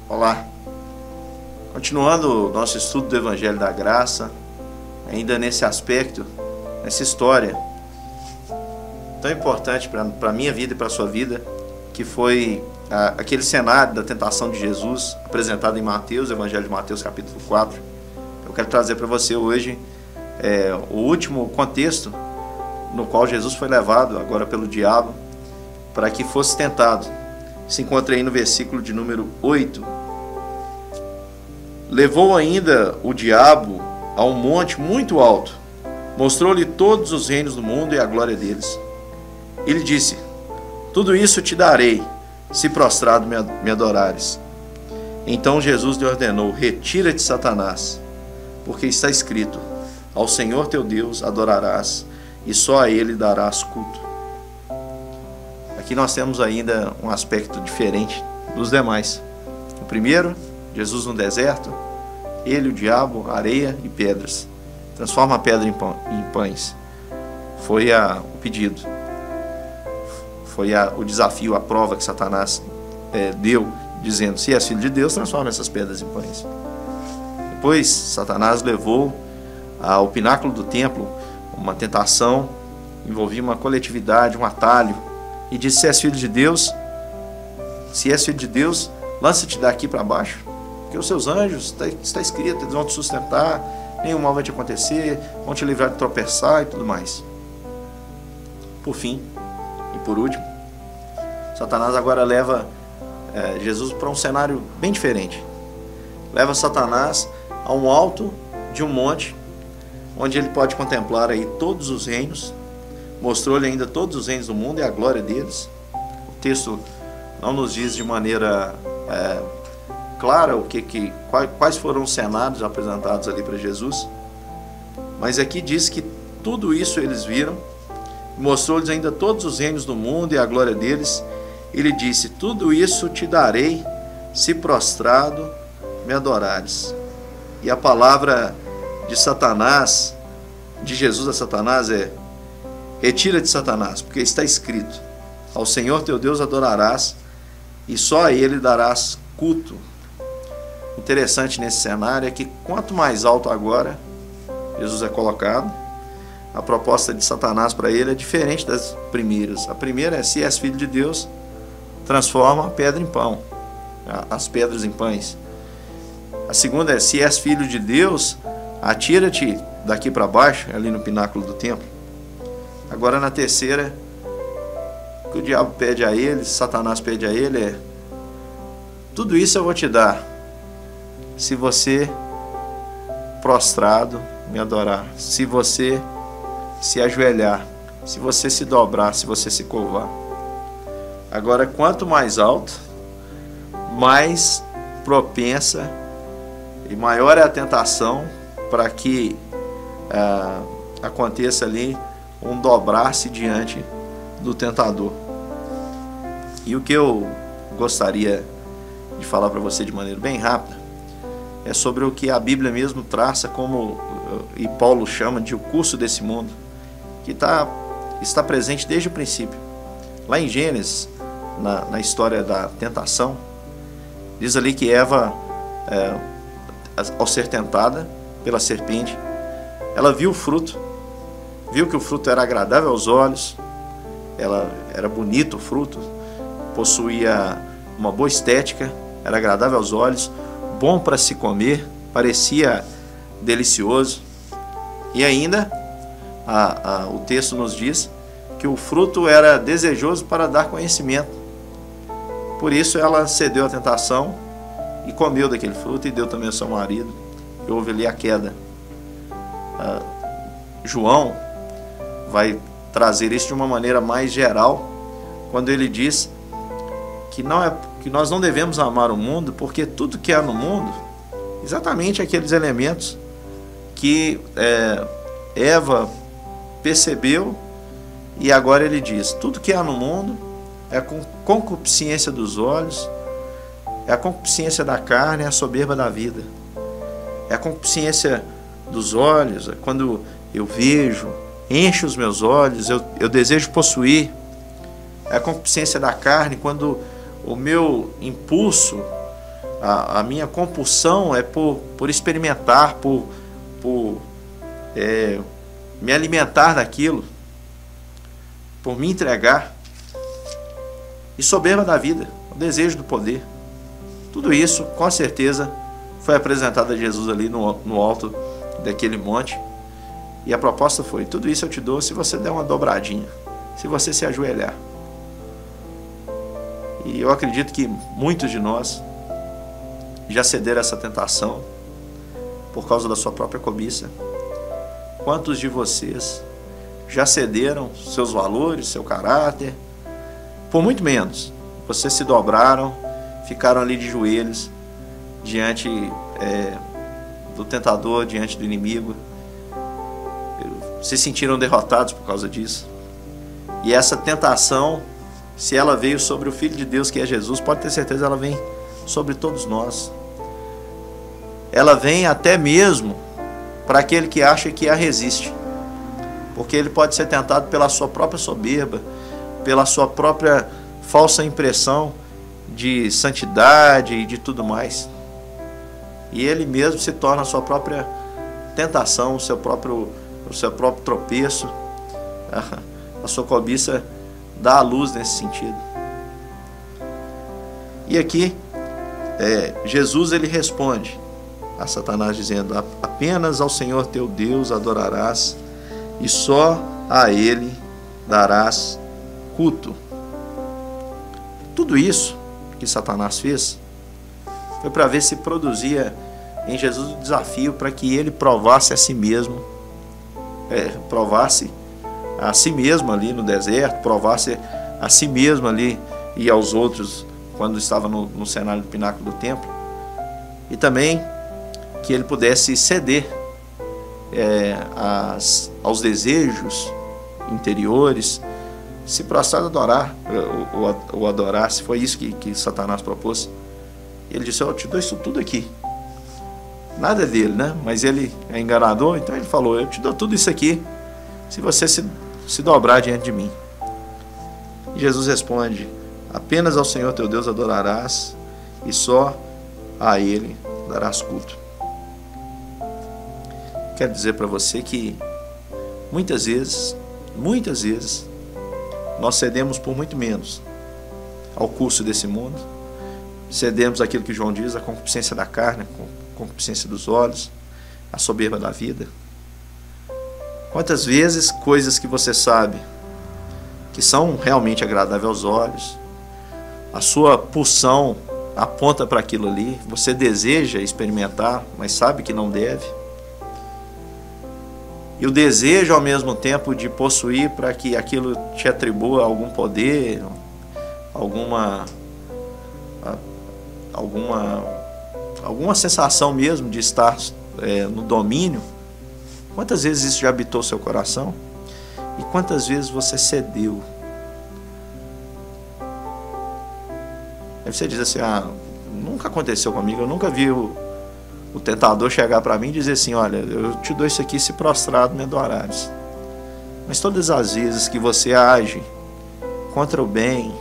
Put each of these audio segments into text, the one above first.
Olá, continuando o nosso estudo do Evangelho da Graça, ainda nesse aspecto, nessa história tão importante para a minha vida e para a sua vida, que foi aquele cenário da tentação de Jesus, apresentado em Mateus, Evangelho de Mateus, capítulo 4. Eu quero trazer para você hoje o último contexto no qual Jesus foi levado agora pelo diabo para que fosse tentado. Se encontra aí no versículo de número 8. Levou ainda o diabo a um monte muito alto, mostrou-lhe todos os reinos do mundo e a glória deles. Ele disse: tudo isso te darei, se prostrado me adorares. Então Jesus lhe ordenou: retira-te, Satanás, porque está escrito: ao Senhor teu Deus adorarás, e só a Ele darás culto. Aqui nós temos ainda um aspecto diferente dos demais. O primeiro, Jesus no deserto, ele, o diabo, areia e pedras. Transforma a pedra em pães. Foi o pedido. Foi o desafio, a prova que Satanás deu, dizendo: se és filho de Deus, transforma essas pedras em pães. Depois, Satanás levou ao pináculo do templo uma tentação, envolvia uma coletividade, um atalho, e disse: se és filho de Deus, lança-te daqui para baixo, porque os seus anjos, está escrito, eles vão te sustentar, nenhum mal vai te acontecer, vão te livrar de tropeçar e tudo mais. Por fim, e por último, Satanás agora leva Jesus para um cenário bem diferente. Leva Satanás a um alto de um monte, onde ele pode contemplar aí todos os reinos. Mostrou-lhe ainda todos os reinos do mundo e a glória deles. O texto não nos diz de maneira clara quais foram os cenários apresentados ali para Jesus, mas aqui diz que tudo isso eles viram. Mostrou-lhes ainda todos os reinos do mundo e a glória deles. Ele disse: tudo isso te darei, se prostrado me adorares. E a palavra de Satanás, de Jesus a Satanás, é: retira-te, Satanás, porque está escrito: ao Senhor teu Deus adorarás, e só a Ele darás culto. Interessante nesse cenário é que quanto mais alto agora Jesus é colocado, a proposta de Satanás para ele é diferente das primeiras. A primeira é: se és filho de Deus, transforma a pedra em pão, as pedras em pães. A segunda é: se és filho de Deus, atira-te daqui para baixo, ali no pináculo do templo. Agora, na terceira, o que o diabo pede a ele, Satanás pede a ele é: tudo isso eu vou te dar, se você prostrado me adorar, se você se ajoelhar, se você se dobrar, se você se curvar. Agora, quanto mais alto, mais propensa e maior é a tentação para que aconteça ali um dobrar-se diante do tentador. E o que eu gostaria de falar para você de maneira bem rápida é sobre o que a Bíblia mesmo traça como, e Paulo chama de o curso desse mundo, que está presente desde o princípio. Lá em Gênesis, na história da tentação, diz ali que Eva, ao ser tentada pela serpente, ela viu o fruto, viu que o fruto era agradável aos olhos, era bonito o fruto, possuía uma boa estética, era agradável aos olhos, bom para se comer, parecia delicioso. E ainda o texto nos diz que o fruto era desejoso para dar conhecimento. Por isso ela cedeu à tentação e comeu daquele fruto e deu também ao seu marido, e houve ali a queda. João vai trazer isso de uma maneira mais geral, quando ele diz que nós não devemos amar o mundo, porque tudo que há no mundo, exatamente aqueles elementos que Eva percebeu, e agora ele diz: tudo que há no mundo é a concupiscência dos olhos, é a concupiscência da carne, é a soberba da vida. É a concupiscência dos olhos, é quando eu vejo, enche os meus olhos, eu desejo possuir. É a concupiscência da carne, quando o meu impulso A minha compulsão é por experimentar, por me alimentar daquilo, por me entregar. E soberba da vida, o desejo do poder. Tudo isso, com certeza, foi apresentado a Jesus ali no alto daquele monte. E a proposta foi: tudo isso eu te dou se você der uma dobradinha, se você se ajoelhar. E eu acredito que muitos de nós já cederam essa tentação por causa da sua própria cobiça. Quantos de vocês já cederam seus valores, seu caráter, por muito menos? Vocês se dobraram, ficaram ali de joelhos diante do tentador, diante do inimigo, se sentiram derrotados por causa disso. E essa tentação, se ela veio sobre o Filho de Deus, que é Jesus, pode ter certeza, ela vem sobre todos nós. Ela vem até mesmo para aquele que acha que a resiste, porque ele pode ser tentado pela sua própria soberba, pela sua própria falsa impressão de santidade e de tudo mais. E ele mesmo se torna a sua própria tentação, o seu próprio tropeço. A sua cobiça dá a luz nesse sentido. E aqui Jesus ele responde a Satanás dizendo: apenas ao Senhor teu Deus adorarás e só a Ele darás culto. Tudo isso que Satanás fez foi para ver se produzia em Jesus o desafio para que ele provasse a si mesmo, provasse a si mesmo ali no deserto, provasse a si mesmo ali e aos outros quando estava no cenário do pináculo do templo, e também que ele pudesse ceder aos desejos interiores, se prostrar e adorar, ou adorar, se foi isso que Satanás propôs. Ele disse: eu te dou isso tudo aqui. Nada é dele, né? Mas ele é enganador, então ele falou: eu te dou tudo isso aqui se você se dobrar diante de mim. E Jesus responde: apenas ao Senhor teu Deus adorarás e só a Ele darás culto. Quero dizer para você que muitas vezes nós cedemos por muito menos ao curso desse mundo, cedemos aquilo que João diz, a concupiscência da carne, a concupiscência dos olhos, a soberba da vida. Quantas vezes coisas que você sabe que são realmente agradáveis aos olhos, a sua pulsão aponta para aquilo ali, você deseja experimentar, mas sabe que não deve. E o desejo ao mesmo tempo de possuir para que aquilo te atribua algum poder, alguma sensação mesmo de estar no domínio. Quantas vezes isso já habitou seu coração? E quantas vezes você cedeu? Aí você diz assim: nunca aconteceu comigo, eu nunca vi o tentador chegar para mim e dizer assim: olha, eu te dou isso aqui se prostrado me adorares. Mas todas as vezes que você age contra o bem,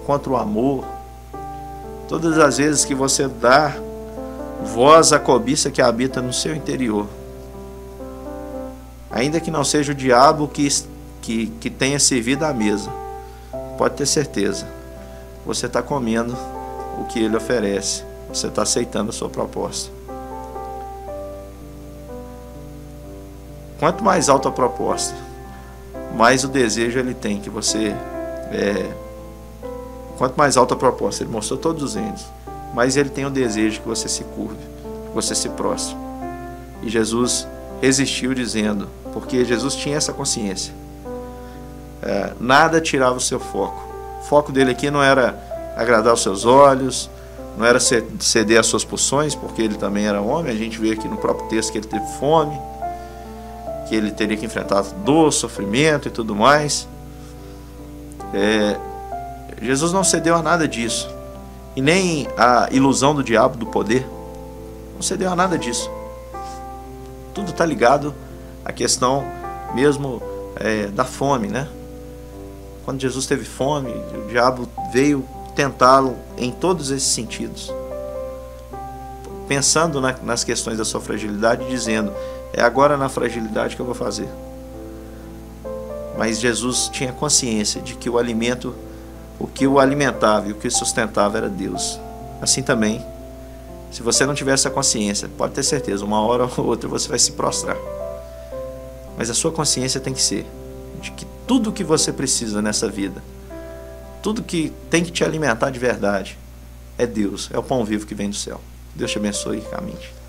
contra o amor, todas as vezes que você dá voz à cobiça que habita no seu interior, ainda que não seja o diabo que tenha servido à mesa, pode ter certeza, você está comendo o que ele oferece, você está aceitando a sua proposta. Quanto mais alta a proposta, mais o desejo ele tem que você... Quanto mais alta a proposta, ele mostrou todos os índios, mais ele tem o desejo que você se curve, que você se prostre. E Jesus resistiu dizendo, porque Jesus tinha essa consciência, nada tirava o seu foco. O foco dele aqui não era agradar os seus olhos, não era ceder às suas pulsões, porque ele também era homem. A gente vê aqui no próprio texto que ele teve fome, que ele teria que enfrentar dor, sofrimento e tudo mais. Jesus não cedeu a nada disso, e nem a ilusão do diabo do poder, não cedeu a nada disso. Tudo está ligado à questão mesmo da fome, né? Quando Jesus teve fome, o diabo veio tentá-lo em todos esses sentidos. pensando nas questões da sua fragilidade, dizendo, é agora na fragilidade que eu vou fazer. Mas Jesus tinha consciência de que o alimento, o que o alimentava e o que o sustentava era Deus. Assim também, se você não tiver essa consciência, pode ter certeza, uma hora ou outra você vai se prostrar. Mas a sua consciência tem que ser de que tudo que você precisa nessa vida, tudo que tem que te alimentar de verdade, é Deus, é o pão vivo que vem do céu. Deus te abençoe e caminhe.